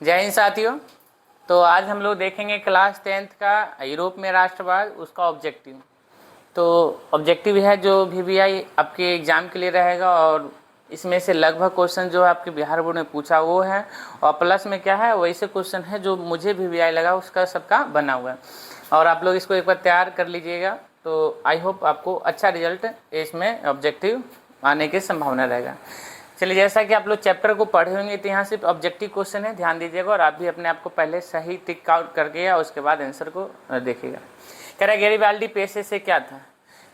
जय हिंद साथियों। तो आज हम लोग देखेंगे क्लास 10th का यूरोप में राष्ट्रवाद, उसका ऑब्जेक्टिव। तो ऑब्जेक्टिव है जो VVI आपके एग्ज़ाम के लिए रहेगा और इसमें से लगभग क्वेश्चन जो आपके बिहार बोर्ड में पूछा वो है, और प्लस में क्या है वैसे क्वेश्चन है जो मुझे VVI लगा उसका सबका बना हुआ है। और आप लोग इसको एक बार तैयार कर लीजिएगा, तो आई होप आपको अच्छा रिजल्ट इसमें ऑब्जेक्टिव आने की संभावना रहेगा। चलिए, जैसा कि आप लोग चैप्टर को पढ़े होंगे तो यहाँ सिर्फ ऑब्जेक्टिव क्वेश्चन है, ध्यान दीजिएगा और आप भी अपने आप को पहले सही टिक आउट करके और उसके बाद आंसर को देखिएगा। कह रहा है गैरिबाल्डी पेशे से क्या था,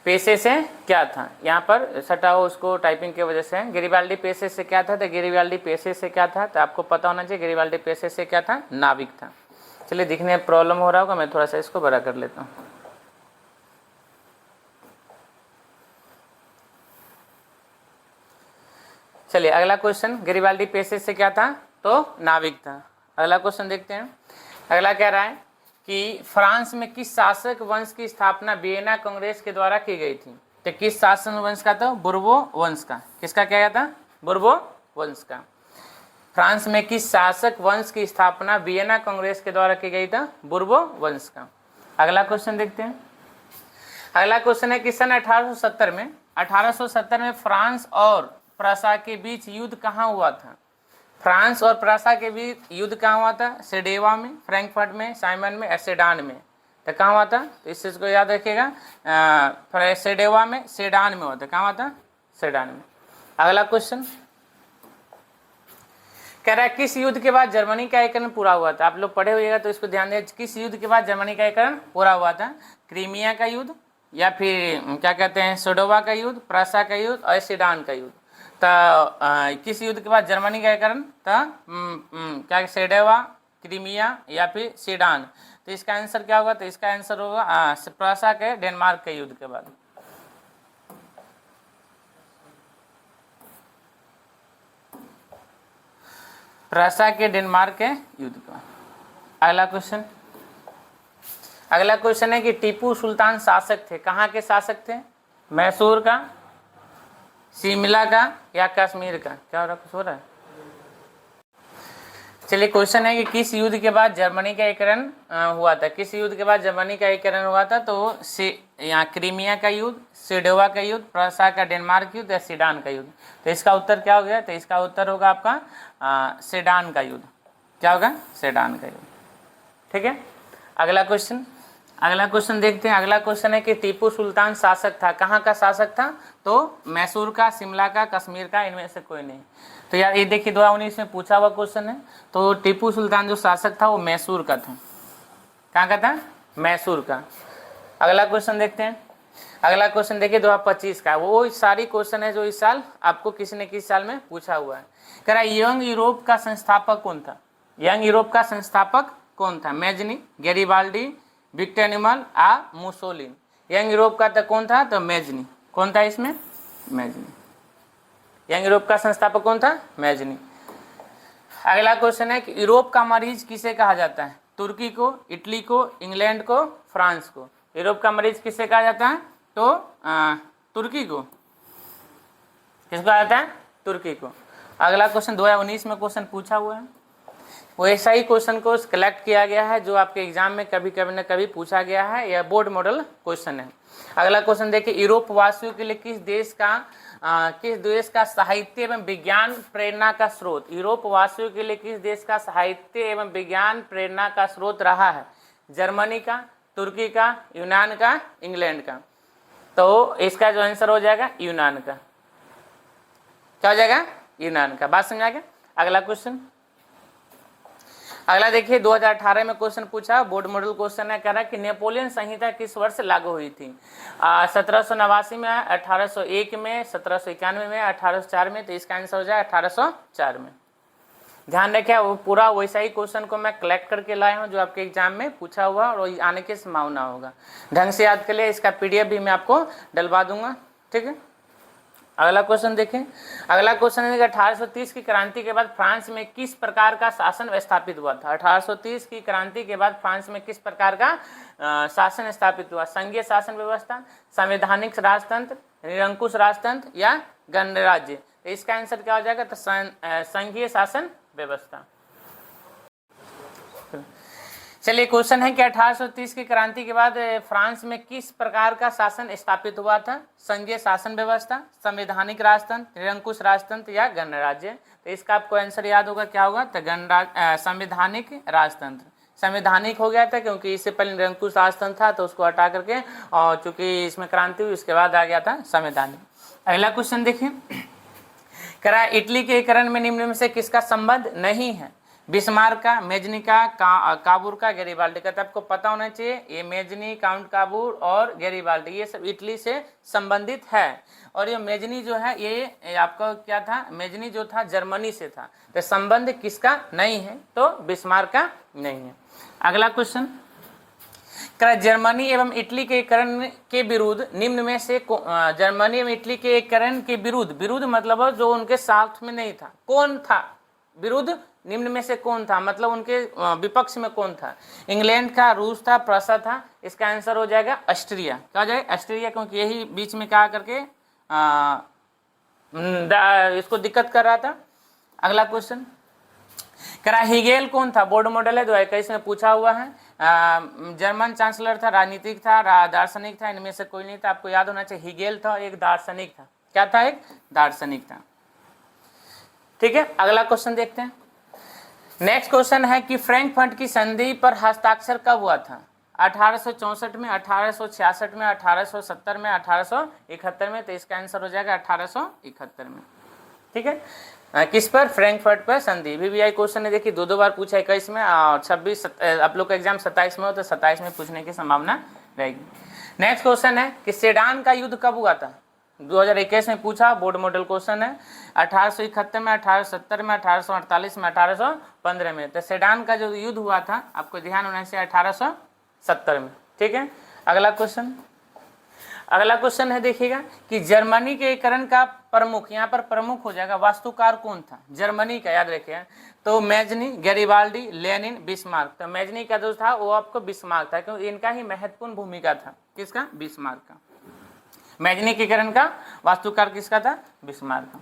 पेशे से क्या था, यहाँ पर सटा हो उसको टाइपिंग की वजह से। गैरिबाल्डी पेशे से क्या था, तो गैरिबाल्डी पेशे से क्या था, तो आपको पता होना चाहिए गैरिबाल्डी पेशे से क्या था, नाविक था। चलिए, दिखने में प्रॉब्लम हो रहा होगा, मैं थोड़ा सा इसको बड़ा कर लेता हूँ। चलिए, अगला क्वेश्चन, गैरिबाल्डी पेशे से क्या था, तो नाविक था। अगला क्वेश्चन देखते हैं। अगला कह रहा है कि फ्रांस में किस शासक वंश की स्थापना वियना कांग्रेस के द्वारा की गई थी। तो किस शासन वंश का था, बुर्बो वंश का। किसका क्या गया था, बुर्बो वंश का। फ्रांस में किस शासक वंश की स्थापना वियना कांग्रेस के द्वारा की गई था, बुर्बो वंश का। अगला क्वेश्चन देखते हैं। अगला क्वेश्चन है कि सन 1870 में फ्रांस और प्रसा के बीच युद्ध कहाँ हुआ था। फ्रांस और प्रसा के बीच युद्ध कहाँ हुआ था, सेडेवा में, फ्रैंकफर्ट में, साइमन में, सेडान में। तो कहाँ हुआ था, तो इस चीज़ को याद रखिएगा, सेडेवा में, सेडान में हुआ था। कहाँ हुआ था, सेडान में। अगला क्वेश्चन कह रहा है किस युद्ध के बाद जर्मनी का एकीकरण पूरा हुआ था। आप लोग पढ़े हुएगा तो इसको ध्यान दें, किस युद्ध के बाद जर्मनी का एकीकरण पूरा हुआ था। क्रीमिया का युद्ध, या फिर क्या कहते हैं, सोडोवा का युद्ध, प्रसा का युद्ध और सेडान का युद्ध। तो किस युद्ध के बाद जर्मनी का एकीकरण था, क्या, सेडोवा, क्रीमिया या फिर सेडान। तो इसका आंसर क्या होगा, तो इसका आंसर होगा प्रसा के डेनमार्क के युद्ध के बाद। प्रसा के डेनमार्क के युद्ध के बाद। अगला क्वेश्चन, अगला क्वेश्चन है कि टीपू सुल्तान शासक थे, कहाँ के शासक थे, मैसूर का, शिमला का या कश्मीर का। क्या हो रहा, कुछ हो रहा है। चलिए, क्वेश्चन है कि किस युद्ध के बाद जर्मनी का एकीकरण हुआ था। किस युद्ध के बाद जर्मनी का एकीकरण हुआ था, तो यहाँ क्रीमिया का युद्ध, सेडोवा का युद्ध, प्रसा का डेनमार्क युद्ध या सेडान का युद्ध। तो इसका उत्तर क्या हो गया, तो इसका उत्तर होगा आपका सेडान का युद्ध। क्या होगा, सेडान का युद्ध। ठीक है। अगला क्वेश्चन, अगला क्वेश्चन देखते हैं। अगला क्वेश्चन है कि टीपू सुल्तान शासक था, कहाँ का शासक था, तो मैसूर का, शिमला का, कश्मीर का, इनमें से कोई नहीं। तो यार ये देखिए 2019 में पूछा हुआ क्वेश्चन है। तो टीपू सुल्तान जो शासक था वो मैसूर का था। कहाँ का था, मैसूर का। अगला क्वेश्चन देखते हैं। अगला क्वेश्चन देखिए 2025 का, वो सारी क्वेश्चन है जो इस साल आपको किसी न किसी साल में पूछा हुआ है। कह रहा है यंग यूरोप का संस्थापक कौन था। यंग यूरोप का संस्थापक कौन था, Mazzini, Garibaldi, Victor Emmanuel, Mussolini. Young Europe का तो कौन था, तो मैजनी। कौन था इसमें, मैजनी। यंग यूरोप का संस्थापक कौन था, मैजनी। अगला क्वेश्चन है कि यूरोप का मरीज किसे कहा जाता है, तुर्की को, इटली को, इंग्लैंड को, फ्रांस को। यूरोप का मरीज किसे कहा जाता है, तो तुर्की को। किसको कहा जाता है, तुर्की को। अगला क्वेश्चन 2019 में क्वेश्चन पूछा हुआ है, वैसा ही क्वेश्चन को कलेक्ट किया गया है जो आपके एग्जाम में कभी कभी न कभी पूछा गया है, यह बोर्ड मॉडल क्वेश्चन है। अगला क्वेश्चन देखिए, यूरोप वासियों के लिए किस देश का साहित्य एवं विज्ञान प्रेरणा का स्रोत। यूरोप वासियों के लिए किस देश का साहित्य एवं विज्ञान प्रेरणा का स्रोत रहा है, जर्मनी का, तुर्की का, यूनान का, इंग्लैंड का। तो इसका जो आंसर हो जाएगा यूनान का। क्या हो जाएगा, यूनान का। बात समझ आ गया। अगला क्वेश्चन, अगला देखिए 2018 में क्वेश्चन पूछा, बोर्ड मॉडल क्वेश्चन है। कह रहा है कि नेपोलियन संहिता किस वर्ष लागू हुई थी। 1789 में, 1801 में, 1791 में, 1804 में। तो इसका आंसर हो जाए 1804 में। ध्यान रखें, वो पूरा वैसा ही क्वेश्चन को मैं कलेक्ट करके लाया हूँ जो आपके एग्जाम में पूछा हुआ और आने की संभावना होगा। ढंग से याद कर लिए, इसका PDF भी मैं आपको डलवा दूंगा। ठीक है। अगला क्वेश्चन देखें। अगला क्वेश्चन है 1830 की क्रांति के बाद फ्रांस में किस प्रकार का शासन स्थापित हुआ था। 1830 की क्रांति के बाद फ्रांस में किस प्रकार का शासन स्थापित हुआ, संघीय शासन व्यवस्था, संवैधानिक राजतंत्र, निरंकुश राजतंत्र या गणराज्य। इसका आंसर क्या हो जाएगा, तो संघीय शासन व्यवस्था। चलिए क्वेश्चन है कि 1830 की क्रांति के बाद फ्रांस में किस प्रकार का शासन स्थापित हुआ था? संघीय शासन व्यवस्था, संवैधानिक राजतंत्र, निरंकुश राजतंत्र या गणराज्य? तो इसका आपको आंसर याद होगा, क्या होगा? तो संवैधानिक राजतंत्र। संवैधानिक हो गया था क्योंकि इससे पहले निरंकुश राजतंत्र था, तो उसको हटा करके, और चूंकि इसमें क्रांति हुई उसके बाद आ गया था संवैधानिक। अगला क्वेश्चन देखिए, करा इटली के एकीकरण में निम्न में से किसका संबंध नहीं है? बिस्मार्क का, मेजनी का, काबूर का, गैरीबाल्डी का। तो आपको पता होना चाहिए ये मेजनी, काउंट काबूर और गैरीबाल्डी ये सब इटली से संबंधित है। और ये मेजनी जो है ये आपका क्या था? मेजनी जो था जर्मनी से था। तो संबंध किसका नहीं है? तो बिस्मार्क का नहीं है। अगला क्वेश्चन, जर्मनी एवं इटली के एकीकरण के विरुद्ध निम्न में से जर्मनी एवं इटली के एकीकरण के विरुद्ध मतलब जो उनके साथ में नहीं था, कौन था? विरुद्ध निम्न में से कौन था, मतलब उनके विपक्ष में कौन था? इंग्लैंड था, रूस था, प्रूसिया था? इसका आंसर हो जाएगा ऑस्ट्रिया। क्या हो जाएगा? ऑस्ट्रिया, क्योंकि यही बीच में क्या करके इसको दिक्कत कर रहा था। अगला क्वेश्चन, करा हिगेल कौन था? बोर्ड मॉडल है 2021 में पूछा हुआ है। जर्मन चांसलर था, राजनीतिक था, दार्शनिक था? इनमें से कोई नहीं था। आपको याद होना चाहिए हिगेल था, एक दार्शनिक था। क्या था? एक दार्शनिक था। ठीक है, अगला क्वेश्चन देखते हैं। नेक्स्ट क्वेश्चन है कि फ्रैंकफर्ट की संधि पर हस्ताक्षर कब हुआ था? 1864 में, 1866 में, 1870 में, 1871 में? तो इसका आंसर हो जाएगा 1871 में। ठीक है, किस पर? फ्रैंकफर्ट पर संधि। VVI क्वेश्चन है, देखिए दो बार पूछा, 21 में और 26, आप लोग का एग्जाम 27 में हो तो 27 में पूछने की संभावना रहेगी। नेक्स्ट क्वेश्चन है कि सेडान का युद्ध कब हुआ था? 2021 में पूछा, बोर्ड मॉडल क्वेश्चन है। 1871 में, 1870 में, 1848 में, 1815 में? तो सेडान का जो युद्ध हुआ था आपको ध्यान होना चाहिए 1870 में। ठीक है, अगला क्वेश्चन है, देखिएगा कि जर्मनी के एकीकरण का प्रमुख, यहाँ पर प्रमुख हो जाएगा, वास्तुकार कौन था जर्मनी का? याद रखिए, तो मेजनी, गैरीबाल्डी, लेनिन, बिस्मार्क। तो मेजनी का जो था वो आपको बिस्मार्क था, क्योंकि इनका ही महत्वपूर्ण भूमिका था। किसका? बिस्मार्क का। मेजनी के एकीकरण का वास्तुकार किसका था? बिस्मार्क का।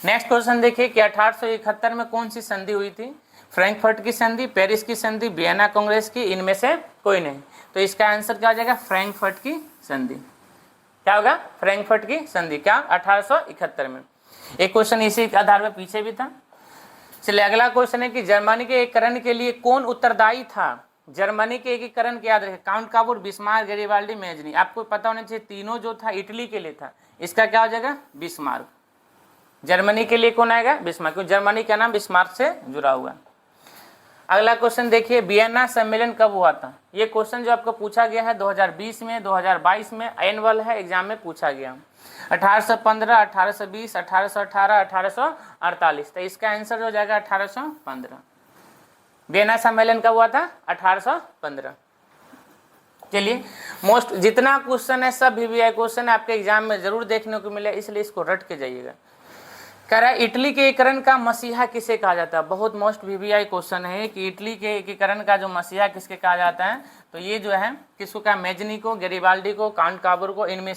नेक्स्ट क्वेश्चन देखिए कि 1871 में कौन सी संधि हुई थी? फ्रैंकफर्ट की संधि, पेरिस की संधि, वियना कांग्रेस की? इनमें से कोई नहीं। तो इसका आंसर क्या हो जाएगा? फ्रैंकफर्ट की संधि। क्या होगा? फ्रैंकफर्ट की संधि। क्या? 1871 में। एक क्वेश्चन इसी आधार पर पीछे भी था। चलिए अगला क्वेश्चन है कि जर्मनी के एकीकरण के लिए कौन उत्तरदायी था? जर्मनी के एकीकरण के याद रखें, काउंट काबूर, बिस्मार्क, गैरीबाल्डी, मेजनी। आपको पता होना चाहिए तीनों जो था इटली के लिए था। इसका क्या हो जाएगा? बिस्मार्क। जर्मनी के लिए कौन आएगा? बिस्मार्क, क्योंकि जर्मनी का नाम बिस्मार्क से जुड़ा हुआ। अगला क्वेश्चन देखिए, वियना सम्मेलन कब हुआ था? ये क्वेश्चन जो आपको पूछा गया है 2020 में, 2022 में, एनुअल है, एग्जाम में पूछा गया। 1815, 1820, 1818, 1848। तो इसका आंसर हो जाएगा 1815। वियना सम्मेलन कब हुआ था? 1815। चलिए, मोस्ट जितना क्वेश्चन है सब VVI क्वेश्चन आपके एग्जाम में जरूर देखने को मिले, इसलिए इसको रट के जाइएगा। कह रहा है इटली के एकीकरण का मसीहा किसे कहा जाता है? बहुत मोस्ट VVI क्वेश्चन है कि इटली के एकीकरण का जो मसीहा किसके कहा जाता है? तो ये जो है किसको कहा? मेजनी को, गैरीबाल्डी को, काउंट काबूर को? इनमें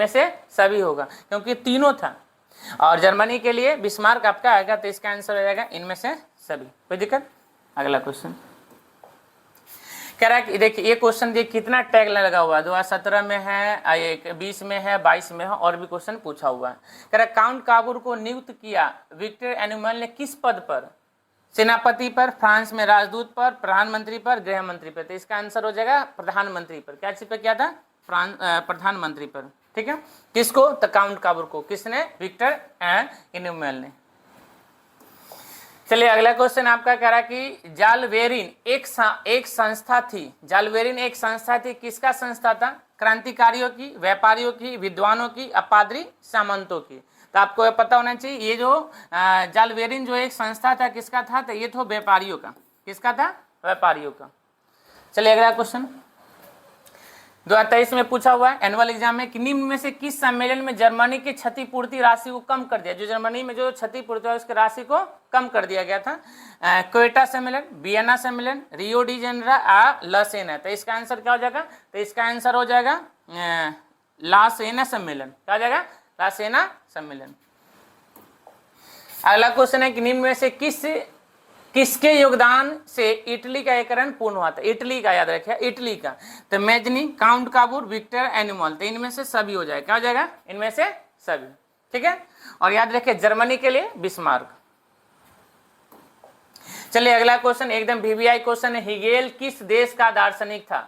से सभी होगा, क्योंकि तीनों था। और जर्मनी के लिए बिस्मार्क आपका आएगा, तो इसका आंसर हो जाएगा इनमें से सभी। कोई दिक्कत? अगला क्वेश्चन कह रहा है कि देखिए ये क्वेश्चन देखिए कितना टैग लगा हुआ है। 2017 में है, 20 में है, 22 में है, और भी क्वेश्चन पूछा हुआ है। कह रहा है काउंट काबूर को नियुक्त किया विक्टर एनुअल ने किस पद पर? सेनापति पर, फ्रांस में राजदूत पर, प्रधानमंत्री पर, गृह मंत्री पर? तो इसका आंसर हो जाएगा प्रधानमंत्री पर। क्या चीज पर किया था? प्रधानमंत्री पर। ठीक है, किसको? तो काउंट काबूर को। किसने? विक्टर एनुअल ने। चलिए अगला क्वेश्चन आपका कह रहा कि जालवेरिन एक संस्था थी। जालवेरिन एक संस्था थी, किसका संस्था था? क्रांतिकारियों की, व्यापारियों की, विद्वानों की, अपादरी, सामंतों की? तो आपको पता होना चाहिए ये जो जालवेरिन जो एक संस्था था किसका था? तो ये तो व्यापारियों का। किसका था? व्यापारियों का। चलिए अगला क्वेश्चन 2023 में पूछा हुआ है एनुअल एग्जाम में कि निम्न में से किस सम्मेलन में जर्मनी की क्षतिपूर्ति राशि को कम कर दिया? जो जर्मनी में जो क्षतिपूर्ति है उसकी राशि को कम कर दिया गया था। क्वेटा सम्मेलन, वियना सम्मेलन, रियो डी जेनेरो, लासेना। तो इसका आंसर क्या हो जाएगा? तो इसका आंसर हो जाएगा लासेना सम्मेलन। क्या हो जाएगा? लासेना सम्मेलन। अगला क्वेश्चन है कि निम्न में से किसके योगदान से इटली का एकीकरण पूर्ण हुआ था? इटली का, याद रखिए इटली का। तो Mazzini, count Cavour, Victor Emmanuel, तो इनमें से सभी हो जाएगा। क्या हो जाएगा? इनमें से सभी। ठीक है, और याद रखिए जर्मनी के लिए बिस्मार्क। चलिए अगला क्वेश्चन एकदम वीवीआई क्वेश्चन है। हिगेल किस देश का दार्शनिक था?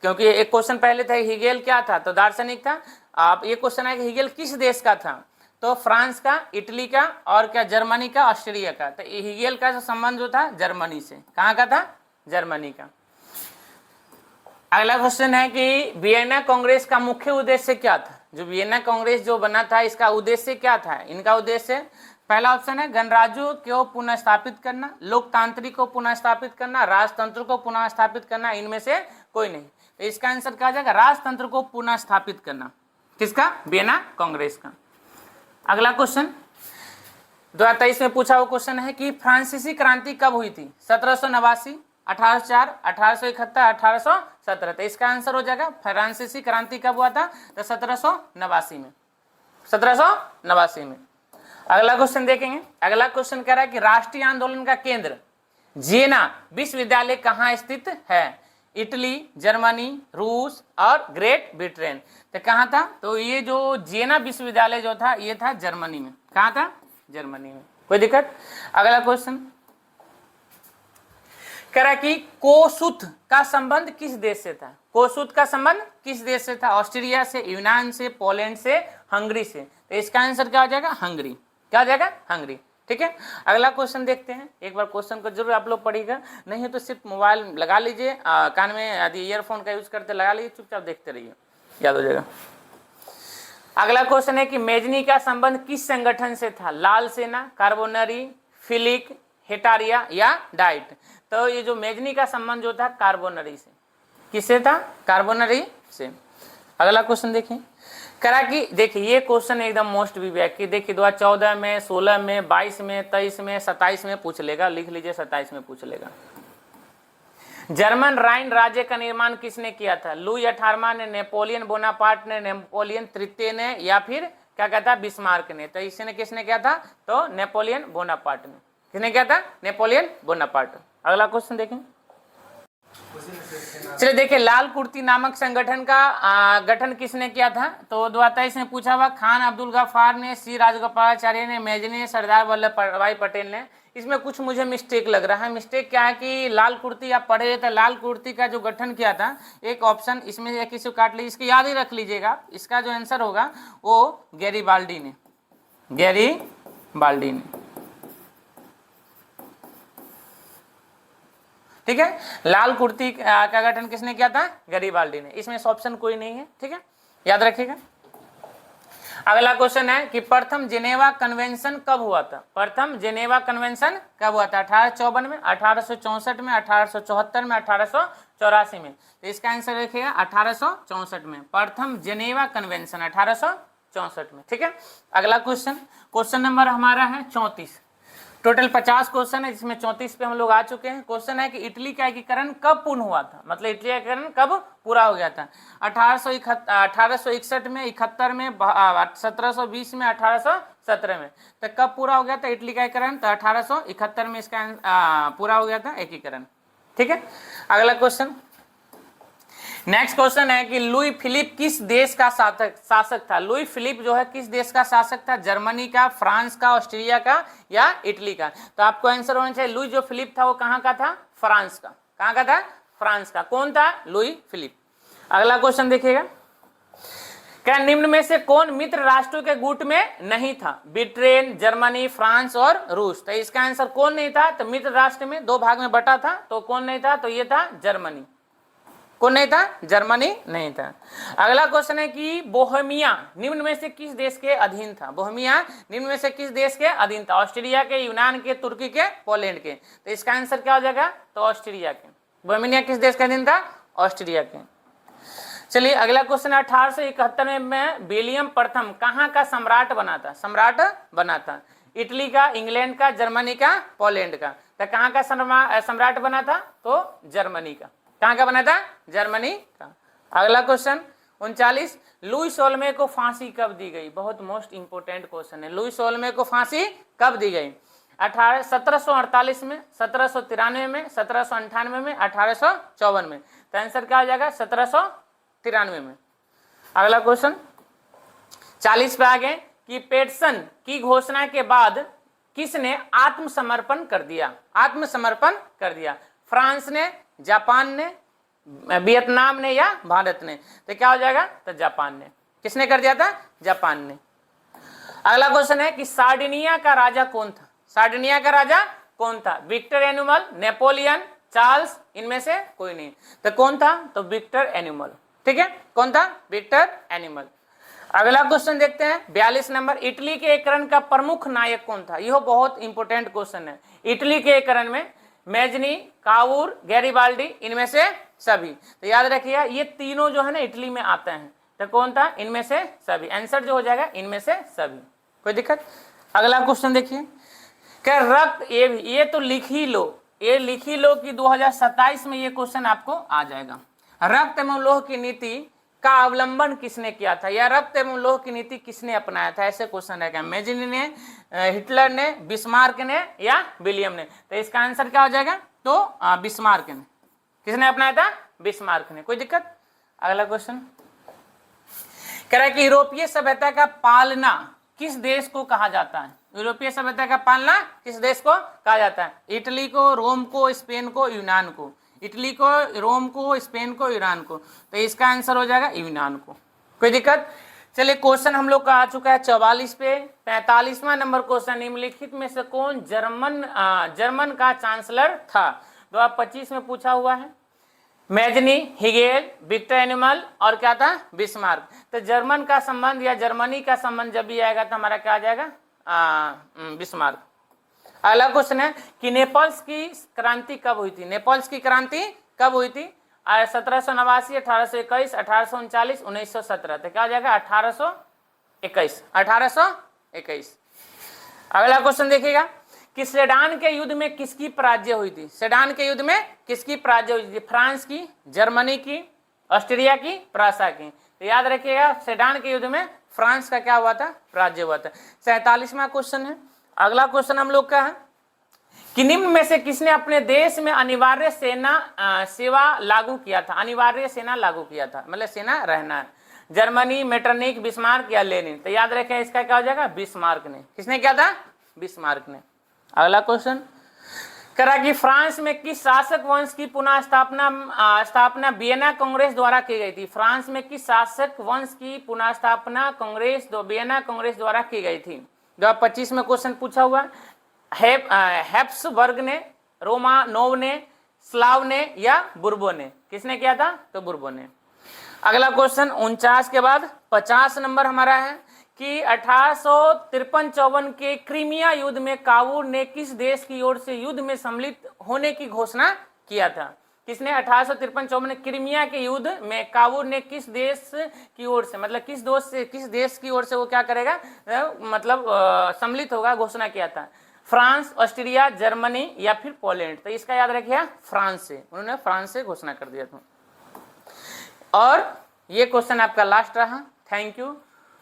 क्योंकि एक क्वेश्चन पहले था हिगेल क्या था, तो दार्शनिक था। आप ये क्वेश्चन है कि हिगेल किस देश का था, तो फ्रांस का, इटली का, और क्या जर्मनी का, ऑस्ट्रिया का। तो हिगेल का संबंध जो था जर्मनी से। कहाँ का था? जर्मनी का। अगला क्वेश्चन है कि वियना कांग्रेस का मुख्य उद्देश्य क्या था? जो वियना कांग्रेस जो बना था इसका उद्देश्य क्या था? इनका उद्देश्य, पहला ऑप्शन है गणराज्यों को पुनः स्थापित करना, लोकतांत्रिक को पुनः स्थापित करना, राजतंत्र को पुनः स्थापित करना, इनमें से कोई नहीं। तो इसका आंसर क्या जाएगा? राजतंत्र को पुनः स्थापित करना। किसका? वियना कांग्रेस का। अगला क्वेश्चन 2023 में पूछा हुआ क्वेश्चन है कि फ्रांसीसी क्रांति कब हुई थी? 1789, 1804, 1871, 1817। तो इसका आंसर हो जाएगा फ्रांसीसी क्रांति कब हुआ था? तो 1789 में, 1789 में। अगला क्वेश्चन देखेंगे। अगला क्वेश्चन कह रहा है कि राष्ट्रीय आंदोलन का केंद्र जिएना विश्वविद्यालय कहाँ स्थित है? इटली, जर्मनी, रूस और ग्रेट ब्रिटेन। तो कहाँ था? तो ये जो जिएना विश्वविद्यालय जो था ये था जर्मनी में। कहाँ था? जर्मनी में। कोई दिक्कत? अगला क्वेश्चन कह रहा कि कोसुत का संबंध किस देश से था? कोसुत का संबंध किस देश से था? ऑस्ट्रिया से, यूनान से, पोलैंड से, हंगरी से। तो इसका आंसर क्या हो जाएगा? हंगरी। क्या हो जाएगा? हंगरी। ठीक है, अगला क्वेश्चन देखते हैं। एक बार क्वेश्चन को जरूर आप लोग पढ़िएगा, नहीं है तो सिर्फ मोबाइल लगा लीजिए, कान में यदि ईयरफोन का यूज करते लगा लीजिए, चुपचाप देखते रहिए, याद हो जाएगा। अगला क्वेश्चन है कि मेजनी का संबंध किस संगठन से था? लाल सेना, कार्बोनरी, फिलिक, हेटारिया या डाइट। तो ये जो मेजनी का संबंध जो था कार्बोनरी से। किससे था? कार्बोनरी से। अगला क्वेश्चन देखिए, करा कि देखिए ये क्वेश्चन एकदम मोस्ट वीवीआई की, देखिए 2014 में, 16 में, 22 में, 23 में, 27 में पूछ लेगा, लिख लीजिए 27 में पूछ लेगा। जर्मन राइन राज्य का निर्माण किसने किया था? लुई 18वां ने, नेपोलियन बोनापार्ट ने, नेपोलियन तृतीय ने, या फिर क्या कहता है बिस्मार्क ने। तो इसने किसने किया था? तो नेपोलियन बोनापार्ट ने। किसने किया था? Napoleon Bonaparte. अगला क्वेश्चन देखें। चलिए देखिए, लाल कुर्ती नामक संगठन का गठन किसने किया था? तो 2023 में पूछा हुआ। खान अब्दुल गफ्फार ने, सी राजगोपालाचार्य ने, मेजनी ने, सरदार वल्लभ भाई पटेल ने। इसमें कुछ मुझे मिस्टेक लग रहा है। मिस्टेक क्या है कि लाल कुर्ती आप पढ़े तो लाल कुर्ती का जो गठन किया था, एक ऑप्शन इसमें एक किसी काट लीजिए, इसको याद ही रख लीजिएगा। इसका जो आंसर होगा वो गैरीबाल्डी ने, गैरीबाल्डी ने। ठीक है, लाल कुर्ती का गठन किसने किया था? गैरीबाल्डी ने। इसमें ऑप्शन कोई नहीं है। ठीक है, याद रखिएगा। अगला क्वेश्चन है कि प्रथम जेनेवा कन्वेंशन कब हुआ था? प्रथम जेनेवा कन्वेंशन कब हुआ था? 1854 में, 1864 में, 1874 में, 1884 में। तो इसका आंसर देखिएगा 1864 में, प्रथम जेनेवा कन्वेंशन 1864 में। ठीक है, अगला क्वेश्चन नंबर हमारा है 34। टोटल 50 क्वेश्चन है, जिसमें 34 पे हम लोग आ चुके हैं। क्वेश्चन है कि इटली का एकीकरण कब पूर्ण हुआ था? मतलब इटली का एकीकरण कब पूरा हो गया था? 1861 में, 71 में, 1720 में, 1817 में। तो कब पूरा हो गया था इटली का एकीकरण? तो 1871 में इसका पूरा हो गया था एकीकरण। ठीक है, अगला क्वेश्चन। नेक्स्ट क्वेश्चन है कि लुई फिलिप किस देश का शासक था? लुई फिलिप जो है किस देश का शासक था? जर्मनी का, फ्रांस का, ऑस्ट्रिया का या इटली का? तो आपको आंसर होना चाहिए लुई जो फिलिप था वो कहाँ का था? फ्रांस का। कहाँ का था? फ्रांस का। कौन था? Louis Philippe. अगला क्वेश्चन देखिएगा, क्या निम्न में से कौन मित्र राष्ट्रों के गुट में नहीं था? ब्रिटेन, जर्मनी, फ्रांस और रूस। तो इसका आंसर कौन नहीं था? तो मित्र राष्ट्र में दो भाग में बटा था, तो कौन नहीं था? तो ये था जर्मनी। कौन नहीं था? जर्मनी नहीं था। अगला क्वेश्चन है कि बोहेमिया निम्न में से किस देश के अधीन था? बोहेमिया निम्न में से किस देश के अधीन था? ऑस्ट्रिया के, यूनान के, तुर्की के, पोलैंड के। तो इसका आंसर क्या हो जाएगा? तो ऑस्ट्रिया के। बोहेमिया किस देश के अधीन था? ऑस्ट्रिया के। चलिए अगला क्वेश्चन है 1871 में विलियम प्रथम कहाँ का सम्राट बना था? सम्राट बना था इटली का, इंग्लैंड का, जर्मनी का, पोलैंड का। तो कहाँ का सम्राट बना था? तो जर्मनी का। कहाँ का बना था? जर्मनी का। अगला क्वेश्चन 39, लुई सोलमे को फांसी कब दी गई? बहुत मोस्ट इंपोर्टेंट क्वेश्चन है। लुई सोलमे को फांसी कब दी गई? 1748 में, 1793 में, 1798 में, 1854 में। तो आंसर क्या हो जाएगा? 1793 में। अगला क्वेश्चन 40 पे आगे कि पेटसन की घोषणा के बाद किसने आत्मसमर्पण कर दिया? आत्मसमर्पण कर दिया। फ्रांस ने, जापान ने, वियतनाम ने या भारत ने? तो क्या हो जाएगा? तो जापान ने। किसने कर दिया था? जापान ने। अगला क्वेश्चन है कि सार्डिनिया का राजा कौन था? सार्डिनिया का राजा कौन था? विक्टर एनुमल, नेपोलियन, चार्ल्स, इनमें से कोई नहीं। तो कौन था? तो विक्टर एनुमल। ठीक है, कौन था? विक्टर एनुमल। अगला क्वेश्चन देखते हैं 42 नंबर, इटली के एकीकरण का प्रमुख नायक कौन था? यह बहुत इंपॉर्टेंट क्वेश्चन है। इटली के एकीकरण में मेजनी, कावूर, गैरिबाल्डी, इनमें से सभी। तो याद रखिएगा ये तीनों जो है ना इटली में आते हैं। तो कौन था? इनमें से सभी। आंसर जो हो जाएगा इनमें से सभी। कोई दिक्कत? अगला क्वेश्चन देखिए, क्या रक्त, ये तो लिख ही लो, ये लिख ही लो कि 2027 में ये क्वेश्चन आपको आ जाएगा। रक्त एवं लोह की नीति का अवलंबन किसने किया था, या रक्त एवं लोह की नीति किसने अपनाया था? ऐसे क्वेश्चन रहेगा। मेजिनी ने, हिटलर ने, बिस्मार्क ने या विलियम ने? तो इसका आंसर क्या हो जाएगा? तो बिस्मार्क ने। किसने अपनाया था? बिस्मार्क ने। कोई दिक्कत? अगला क्वेश्चन कह रहा है कि यूरोपीय सभ्यता का पालना किस देश को कहा जाता है? यूरोपीय सभ्यता का पालना किस देश को कहा जाता है? इटली को, रोम को, स्पेन को, यूनान को? इटली को, रोम को, स्पेन को, ईरान को? तो इसका आंसर हो जाएगा यूनान को। कोई दिक्कत? चलिए क्वेश्चन हम लोग का आ चुका है 44 पे। 45वां नंबर क्वेश्चन, निम्नलिखित में से कौन जर्मन का चांसलर था? 2025 में पूछा हुआ है। मेजनी, हिगेल, विक्टर एनुमल और क्या था? बिस्मार्क। तो जर्मन का संबंध या जर्मनी का संबंध जब भी आएगा तो हमारा क्या आ जाएगा? बिस्मार्क। अगला क्वेश्चन है कि नेपल्स की क्रांति कब हुई थी? नेपल्स की क्रांति कब हुई थी? 1789, 1821, 1839, 1917। तो क्या हो जाएगा? 1821। 1821। अगला क्वेश्चन देखिएगा कि सेडान के युद्ध में किसकी पराजय हुई थी? सेडान के युद्ध में किसकी पराजय हुई थी? फ्रांस की, जर्मनी की, ऑस्ट्रिया की, प्रूसिया की? तो याद रखिएगा सेडान के युद्ध में फ्रांस का क्या हुआ था? पराजय हुआ था। 47वां क्वेश्चन है। अगला क्वेश्चन हम लोग का है कि निम्न में से किसने अपने देश में अनिवार्य सेवा लागू किया था? अनिवार्य सेना लागू किया था, मतलब सेना रहना है। जर्मनी, मेटरनिक, बिस्मार्क या लेनिन? तो याद रखें इसका क्या हो जाएगा? बिस्मार्क ने। किसने किया था? बिस्मार्क ने। अगला क्वेश्चन करा कि फ्रांस में किस शासक वंश की पुनः स्थापना वियना कांग्रेस द्वारा की गई थी? फ्रांस में किस शासक वंश की पुनः स्थापना वियना कांग्रेस द्वारा की गई थी? 2025 में क्वेश्चन पूछा हुआ। हैप्सबर्ग ने, रोमानोव ने, स्लाव ने या बुर्बो ने? किसने किया था? तो बुर्बो ने। अगला क्वेश्चन 49 के बाद 50 नंबर हमारा है कि 1853-54 के क्रीमिया युद्ध में कावूर ने किस देश की ओर से युद्ध में सम्मिलित होने की घोषणा किया था? किसने 1853-54 में क्रीमिया के युद्ध में कावूर ने किस देश की ओर से, मतलब किस देश की ओर से वो क्या करेगा, मतलब सम्मिलित होगा, घोषणा किया था? फ्रांस, ऑस्ट्रिया, जर्मनी या फिर पोलैंड? तो इसका याद रखिए फ्रांस से, उन्होंने फ्रांस से घोषणा कर दिया था। और ये क्वेश्चन आपका लास्ट रहा। Thank you.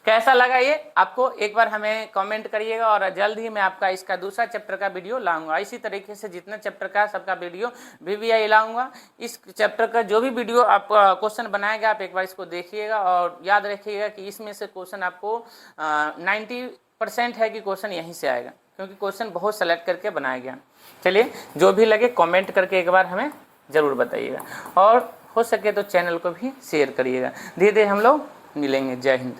कैसा लगा ये आपको एक बार हमें कमेंट करिएगा, और जल्द ही मैं आपका इसका दूसरा चैप्टर का वीडियो लाऊंगा। इसी तरीके से जितना चैप्टर का सबका वीडियो VVI लाऊंगा। इस चैप्टर का जो भी वीडियो आप क्वेश्चन बनाएगा आप एक बार इसको देखिएगा, और याद रखिएगा कि इसमें से क्वेश्चन आपको 90% है कि क्वेश्चन यहीं से आएगा, क्योंकि क्वेश्चन बहुत सेलेक्ट करके बनाया गया। चलिए जो भी लगे कमेंट करके एक बार हमें ज़रूर बताइएगा, और हो सके तो चैनल को भी शेयर करिएगा। धीरे धीरे हम लोग मिलेंगे। जय हिंद।